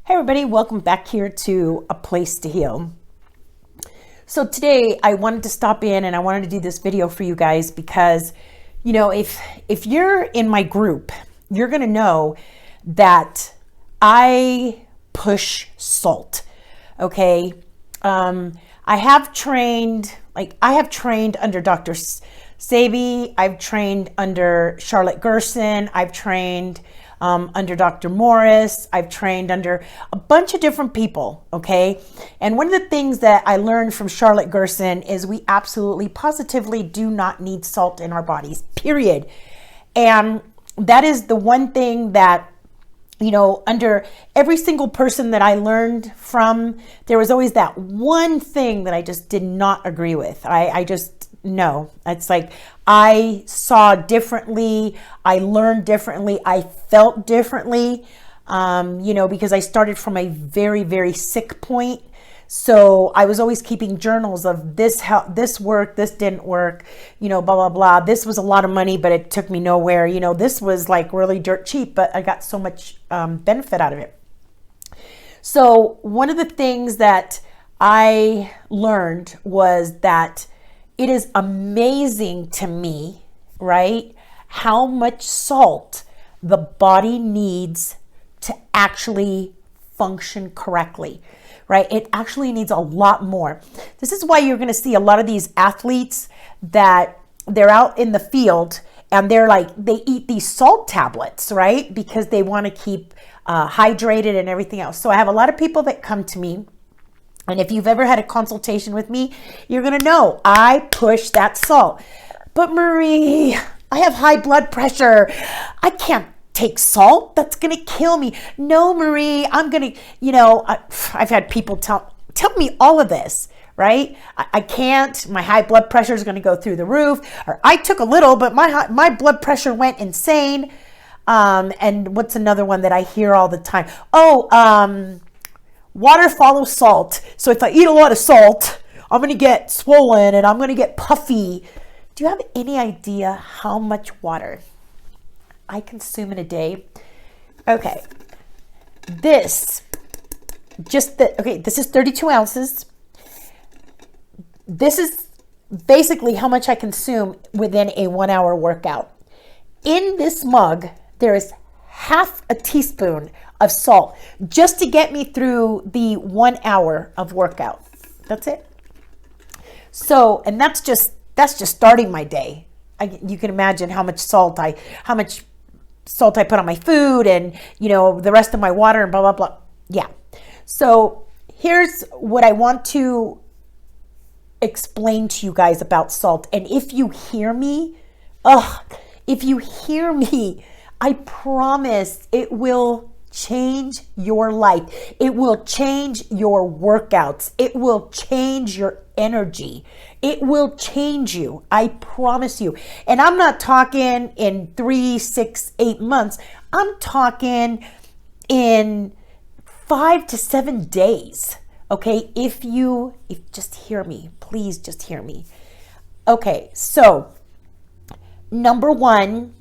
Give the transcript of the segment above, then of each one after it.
Hey everybody, welcome back here to A Place to Heal. So today I wanted to stop in and I wanted to do this video for you guys because, if you're in my group, you're going to know that I push salt. Okay. I have trained under Dr. Sabi. I've trained under Charlotte Gerson. I've trained under Dr. Morris. I've trained under a bunch of different people, okay? And one of the things that I learned from Charlotte Gerson is we absolutely, positively do not need salt in our bodies, period. And that is the one thing that, under every single person that I learned from, there was always that one thing that I just did not agree with. No, it's like I saw differently, I learned differently, I felt differently, because I started from a very, very sick point. So I was always keeping journals of how this worked, this didn't work, blah, blah, blah. This was a lot of money, but it took me nowhere. This was like really dirt cheap, but I got so much benefit out of it. So one of the things that I learned was that it is amazing to me, right, how much salt the body needs to actually function correctly, right? It actually needs a lot more. This is why you're going to see a lot of these athletes that they're out in the field and they eat these salt tablets, right? Because they want to keep hydrated and everything else. So I have a lot of people that come to me. And if you've ever had a consultation with me, you're going to know I push that salt. But Marie, I have high blood pressure. I can't take salt. That's going to kill me. No, Marie, I'm going to, I've had people tell me all of this, right? I can't. My high blood pressure is going to go through the roof. Or I took a little, but my blood pressure went insane. And what's another one that I hear all the time? Water follows salt. So if I eat a lot of salt, I'm going to get swollen and I'm going to get puffy. Do you have any idea how much water I consume in a day? Okay. This is 32 ounces. This is basically how much I consume within a 1 hour workout. In this mug, there is half a teaspoon of salt just to get me through the 1 hour of workout. That's it. So, and that's just starting my day. You can imagine how much salt I put on my food and, the rest of my water and blah, blah, blah. Yeah. So here's what I want to explain to you guys about salt. And if you hear me, I promise it will change your life. It will change your workouts. It will change your energy. It will change you. I promise you. And I'm not talking in 3, 6, 8 months. I'm talking in 5 to 7 days. Okay. If just hear me, please just hear me. Okay. So number one,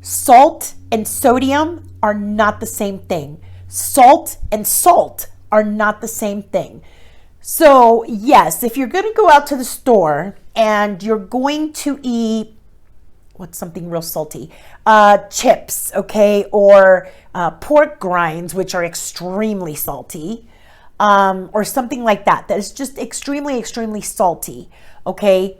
salt and sodium are not the same thing. Salt and salt are not the same thing. So yes, if you're going to go out to the store and you're going to eat, what's something real salty? Chips, okay? Or pork grinds, which are extremely salty, or something like that. That is just extremely, extremely salty, okay?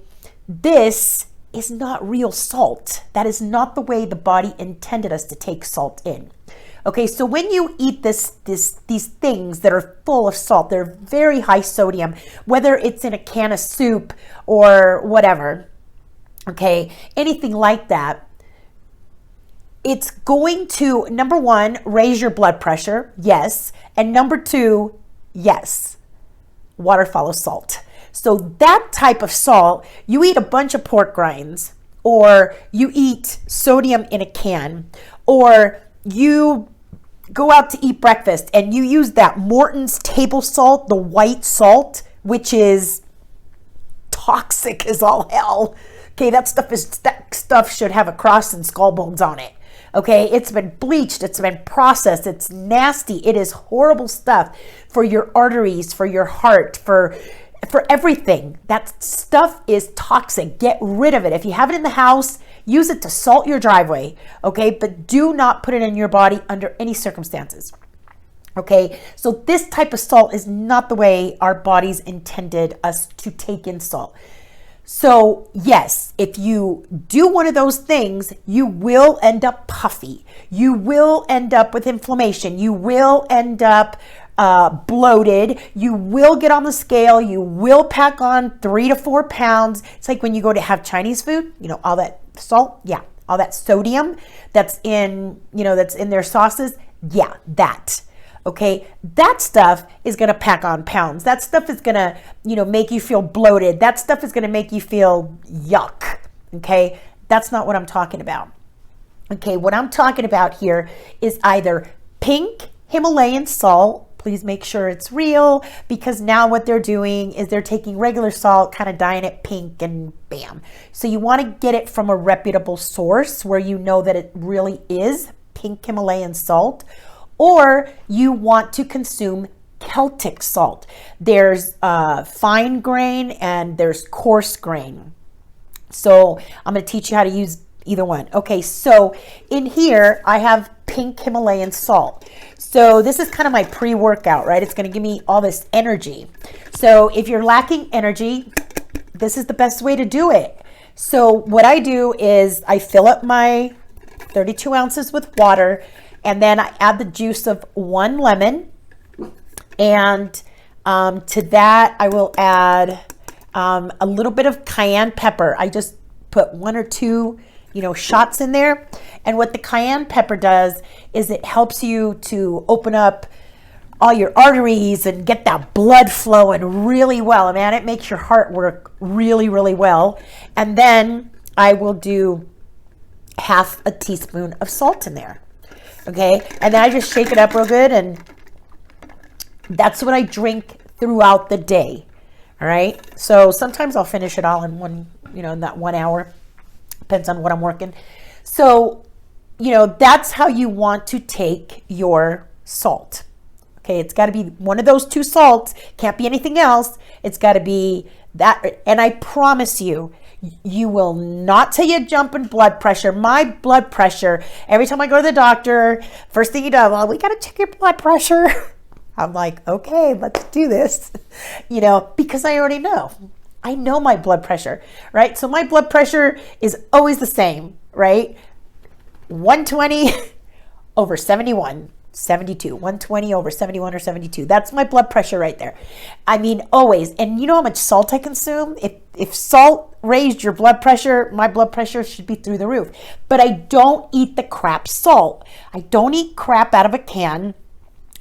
This is not real salt. That is not the way the body intended us to take salt in. Okay, so when you eat these things that are full of salt, they're very high sodium, whether it's in a can of soup or whatever, okay, anything like that, it's going to, number one, raise your blood pressure, yes, and number two, yes, water follows salt. So that type of salt, you eat a bunch of pork grinds, or you eat sodium in a can, or you go out to eat breakfast and you use that Morton's table salt, the white salt, which is toxic as all hell. Okay, that stuff should have a cross and skull bones on it. Okay, it's been bleached, it's been processed, it's nasty, it is horrible stuff for your arteries, for your heart, for everything. That stuff is toxic. Get rid of it. If you have it in the house, use it to salt your driveway, okay? But do not put it in your body under any circumstances. Okay, so this type of salt is not the way our bodies intended us to take in salt. So yes, if you do one of those things, you will end up puffy. You will end up with inflammation. You will end up bloated. You will get on the scale. You will pack on 3 to 4 pounds. It's like when you go to have Chinese food, you know, all that salt, yeah, all that sodium that's in, you know, that's in their sauces. Yeah, that. Okay, that stuff is going to pack on pounds. That stuff is going to, you know, make you feel bloated. That stuff is going to make you feel yuck. Okay, that's not what I'm talking about. Okay, what I'm talking about here is either pink Himalayan salt. Please make sure it's real, because now what they're doing is they're taking regular salt, kind of dyeing it pink, and bam. So you want to get it from a reputable source where you know that it really is pink Himalayan salt. Or you want to consume Celtic salt. There's fine grain and there's coarse grain. So I'm going to teach you how to use either one. Okay, so in here I have pink Himalayan salt. So this is kind of my pre-workout, right? It's going to give me all this energy. So if you're lacking energy, this is the best way to do it. So what I do is I fill up my 32 ounces with water, and then I add the juice of 1 lemon. And to that, I will add a little bit of cayenne pepper. I just put 1 or 2, you know, shots in there. And what the cayenne pepper does is it helps you to open up all your arteries and get that blood flowing really well. Man, it makes your heart work really, really well. And then I will do half a teaspoon of salt in there. Okay, and then I just shake it up real good, and that's what I drink throughout the day. All right, so sometimes I'll finish it all in one, you know, in that 1 hour. Depends on what I'm working. So, you know, that's how you want to take your salt. Okay, it's got to be one of those 2 salts. Can't be anything else. It's got to be that. And I promise you, you will not tell you jump in blood pressure. My blood pressure, every time I go to the doctor, first thing you do, well, we got to check your blood pressure. I'm like, okay, let's do this, you know, because I already know. I know my blood pressure, right? So my blood pressure is always the same, right? 120 over 71. 72, 120 over 71 or 72. That's my blood pressure right there. I mean, always. And you know how much salt I consume? If salt raised your blood pressure, my blood pressure should be through the roof. But I don't eat the crap salt. I don't eat crap out of a can.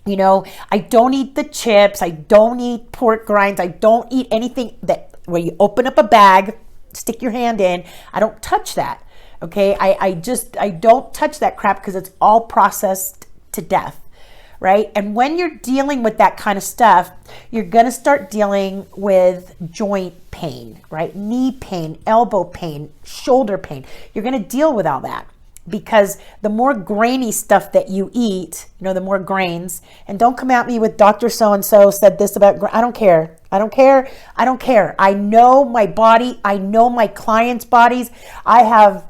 You know, I don't eat the chips. I don't eat pork grinds. I don't eat anything that where you open up a bag, stick your hand in. I don't touch that. Okay, I don't touch that crap because it's all processed to death, right? And when you're dealing with that kind of stuff, you're going to start dealing with joint pain, right? Knee pain, elbow pain, shoulder pain. You're going to deal with all that because the more grainy stuff that you eat, you know, the more grains. And don't come at me with Dr. So-and-so said this about, I don't care. I don't care. I don't care. I know my body. I know my clients' bodies. I have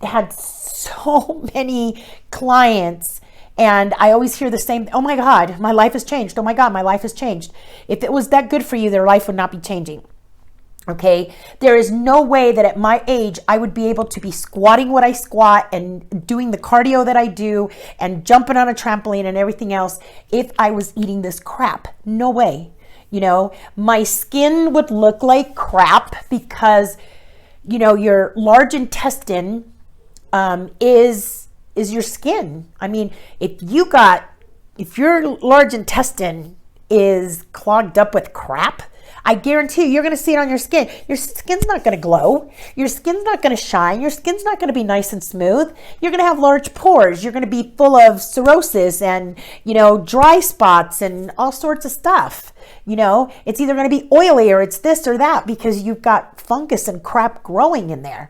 had so many clients, and I always hear the same, oh my God, my life has changed. Oh my God, my life has changed. If it was that good for you, their life would not be changing. Okay, there is no way that at my age I would be able to be squatting what I squat and doing the cardio that I do and jumping on a trampoline and everything else if I was eating this crap. No way. You know, my skin would look like crap because, you know, your large intestine is your skin. I mean, if your large intestine is clogged up with crap, I guarantee you're going to see it on your skin. Your skin's not going to glow. Your skin's not going to shine. Your skin's not going to be nice and smooth. You're going to have large pores. You're going to be full of cirrhosis and, you know, dry spots and all sorts of stuff. You know, it's either going to be oily or it's this or that because you've got fungus and crap growing in there.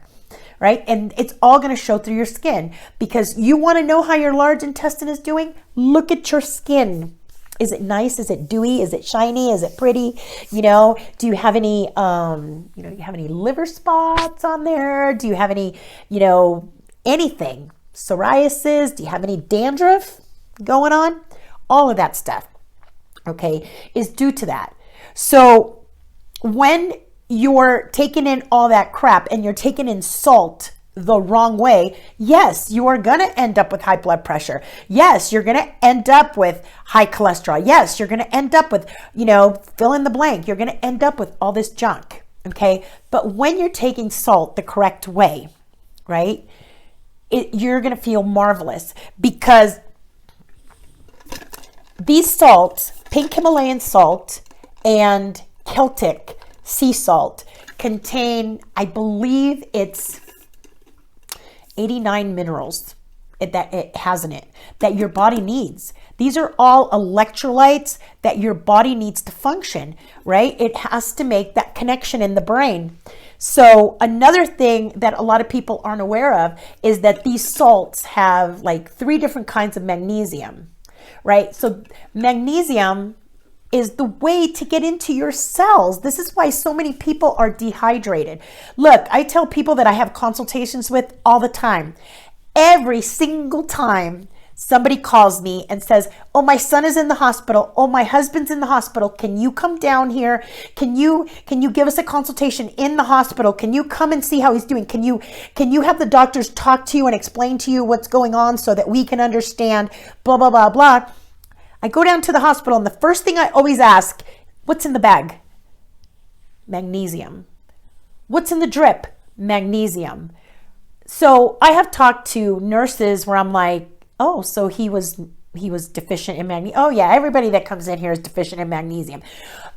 right? And it's all going to show through your skin, because you want to know how your large intestine is doing. Look at your skin. Is it nice? Is it dewy? Is it shiny? Is it pretty? You know, do you have any, do you have any liver spots on there? Do you have any, anything? Psoriasis? Do you have any dandruff going on? All of that stuff, okay, is due to that. So when you're taking in all that crap and you're taking in salt the wrong way, yes, you are going to end up with high blood pressure. Yes, you're going to end up with high cholesterol. Yes, you're going to end up with, fill in the blank. You're going to end up with all this junk, okay? But when you're taking salt the correct way, right, you're going to feel marvelous, because these salts, pink Himalayan salt and Celtic sea salt, contain, I believe it's 89 minerals that it has in it that your body needs. These are all electrolytes that your body needs to function, right? It has to make that connection in the brain. So another thing that a lot of people aren't aware of is that these salts have like 3 different kinds of magnesium, right? So magnesium is the way to get into your cells. This is why so many people are dehydrated. Look, I tell people that I have consultations with all the time. Every single time somebody calls me and says, oh, my son is in the hospital. Oh, my husband's in the hospital. Can you come down here? Can you give us a consultation in the hospital? Can you come and see how he's doing? Can you have the doctors talk to you and explain to you what's going on so that we can understand, blah, blah, blah, blah. I go down to the hospital, and the first thing I always ask, what's in the bag? Magnesium. What's in the drip? Magnesium. So I have talked to nurses where I'm like, oh, so he was deficient in magnesium. Oh yeah, everybody that comes in here is deficient in magnesium.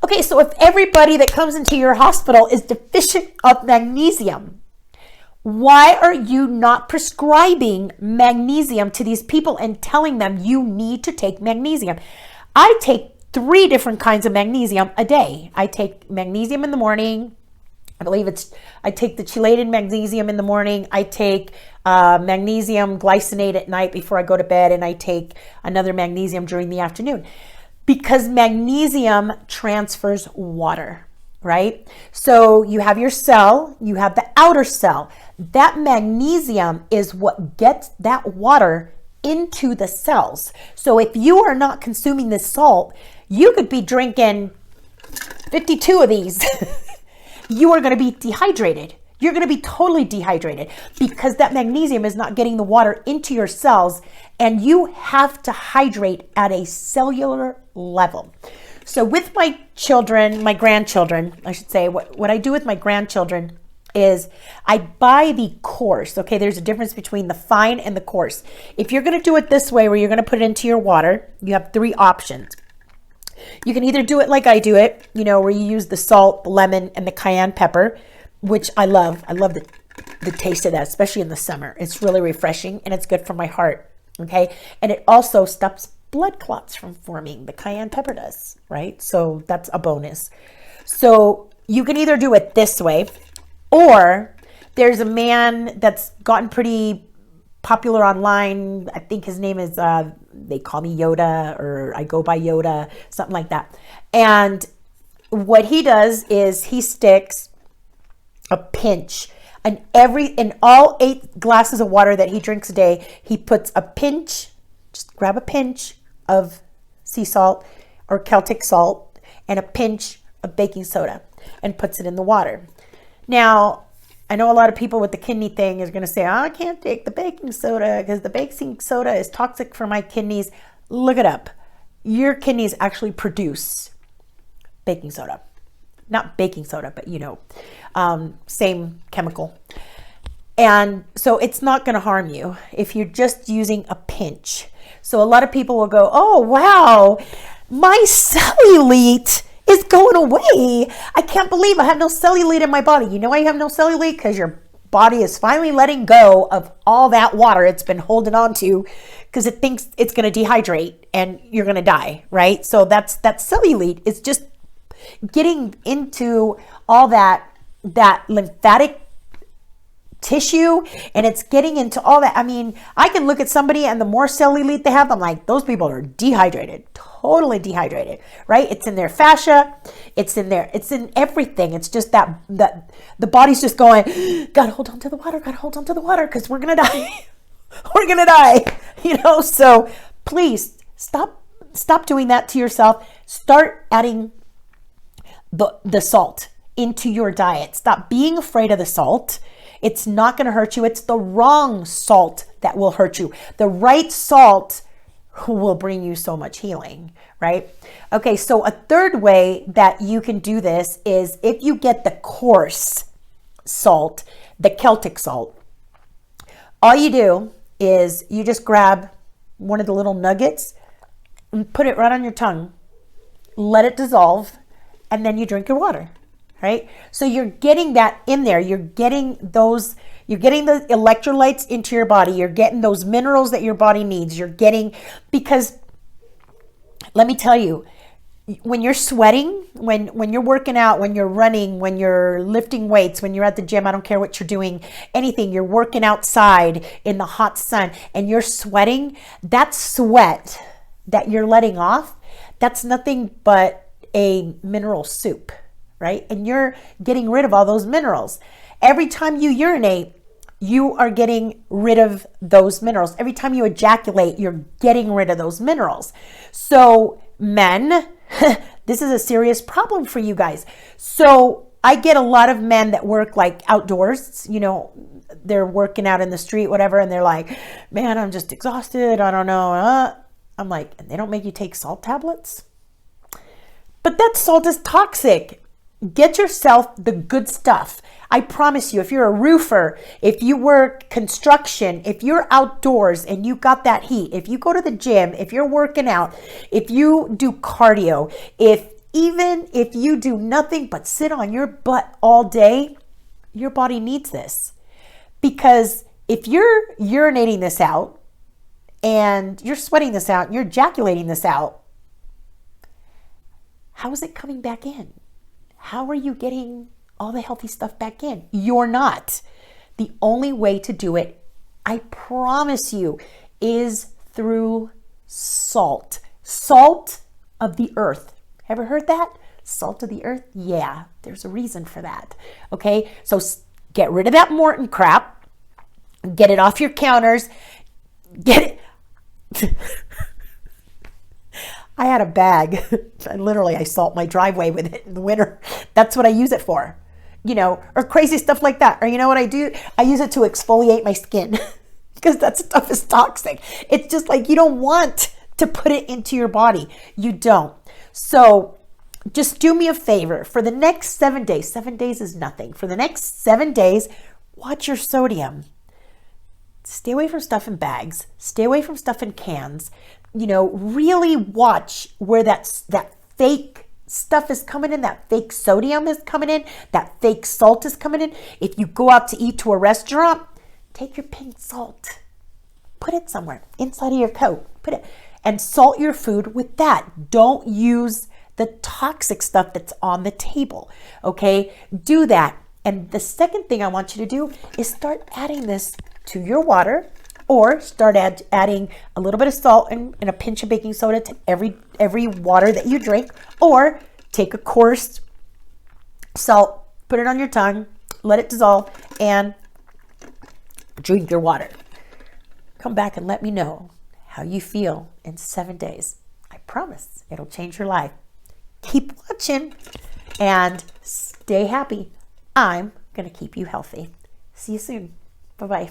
Okay, so if everybody that comes into your hospital is deficient of magnesium, why are you not prescribing magnesium to these people and telling them you need to take magnesium? I take 3 different kinds of magnesium a day. I take magnesium in the morning. I take the chelated magnesium in the morning. I take magnesium glycinate at night before I go to bed, and I take another magnesium during the afternoon, because magnesium transfers water, right? So you have your cell, you have the outer cell. That magnesium is what gets that water into the cells. So if you are not consuming this salt, you could be drinking 52 of these. You are going to be dehydrated. You're going to be totally dehydrated because that magnesium is not getting the water into your cells, and you have to hydrate at a cellular level. So with my children, my grandchildren, I should say, what I do with my grandchildren is I buy the course. Okay, there's a difference between the fine and the course. If you're going to do it this way, where you're going to put it into your water, you have 3 options. You can either do it like I do it, where you use the salt, the lemon, and the cayenne pepper, which I love. I love the taste of that, especially in the summer. It's really refreshing, and it's good for my heart, okay? And it also stops blood clots from forming. The cayenne pepper does, right? So that's a bonus. So you can either do it this way, or there's a man that's gotten pretty popular online. I think his name is, they call me Yoda, or I go by Yoda, something like that. And what he does is he sticks a pinch, and in all 8 glasses of water that he drinks a day, he puts a pinch, just grab a pinch of sea salt or Celtic salt and a pinch of baking soda and puts it in the water. Now, I know a lot of people with the kidney thing is going to say, oh, I can't take the baking soda because the baking soda is toxic for my kidneys. Look it up. Your kidneys actually produce baking soda. Not baking soda, but same chemical. And so it's not going to harm you if you're just using a pinch. So a lot of people will go, oh, wow, my cellulite is going away. I can't believe I have no cellulite in my body. You know why you have no cellulite? Because your body is finally letting go of all that water it's been holding on to, because it thinks it's going to dehydrate and you're going to die, right? So that cellulite is just getting into all that lymphatic tissue and it's getting into all that. I mean, I can look at somebody and the more cellulite they have, I'm like, those people are dehydrated, totally dehydrated, right? It's in their fascia, it's in everything. It's just that the body's just going, gotta hold on to the water, because we're gonna die. We're gonna die, so please stop doing that to yourself. Start adding the salt into your diet. Stop being afraid of the salt. It's not going to hurt you. It's the wrong salt that will hurt you. The right salt will bring you so much healing, right? Okay, so a third way that you can do this is if you get the coarse salt, the Celtic salt, all you do is you just grab one of the little nuggets and put it right on your tongue, let it dissolve, and then you drink your water. Right? So you're getting that in there. You're getting the electrolytes into your body. You're getting those minerals that your body needs. Because let me tell you, when you're sweating, when you're working out, when you're running, when you're lifting weights, when you're at the gym, I don't care what you're doing, anything, you're working outside in the hot sun and you're sweating, that sweat that you're letting off, that's nothing but a mineral soup. Right? And you're getting rid of all those minerals. Every time you urinate, you are getting rid of those minerals. Every time you ejaculate, you're getting rid of those minerals. So men, this is a serious problem for you guys. So I get a lot of men that work like outdoors, they're working out in the street, whatever. And they're like, man, I'm just exhausted. I don't know. I'm like, and they don't make you take salt tablets? But that salt is toxic. Get yourself the good stuff. I promise you, if you're a roofer, if you work construction, if you're outdoors and you got that heat, if you go to the gym, if you're working out, if you do cardio, even if you do nothing but sit on your butt all day, your body needs this. Because if you're urinating this out and you're sweating this out and you're ejaculating this out, how is it coming back in? How are you getting all the healthy stuff back in? You're not. The only way to do it, I promise you, is through salt. Salt of the earth. Ever heard that? Salt of the earth? Yeah, there's a reason for that. Okay, so get rid of that Morton crap. Get it off your counters. Get it. I had a bag. I salt my driveway with it in the winter. That's what I use it for, or crazy stuff like that. Or you know what I do? I use it to exfoliate my skin because that stuff is toxic. It's just like, you don't want to put it into your body. You don't. So just do me a favor. For the next 7 days, 7 days is nothing. For the next 7 days, watch your sodium. Stay away from stuff in bags. Stay away from stuff in cans. Really watch where that fake stuff is coming in, that fake sodium is coming in, that fake salt is coming in. If you go out to eat to a restaurant, take your pink salt, put it somewhere inside of your coat, and salt your food with that. Don't use the toxic stuff that's on the table, okay? Do that. And the second thing I want you to do is start adding this to your water, or start adding a little bit of salt and a pinch of baking soda to every water that you drink, or take a coarse salt, put it on your tongue, let it dissolve, and drink your water. Come back and let me know how you feel in 7 days. I promise it'll change your life. Keep watching and stay happy. I'm going to keep you healthy. See you soon. Bye-bye.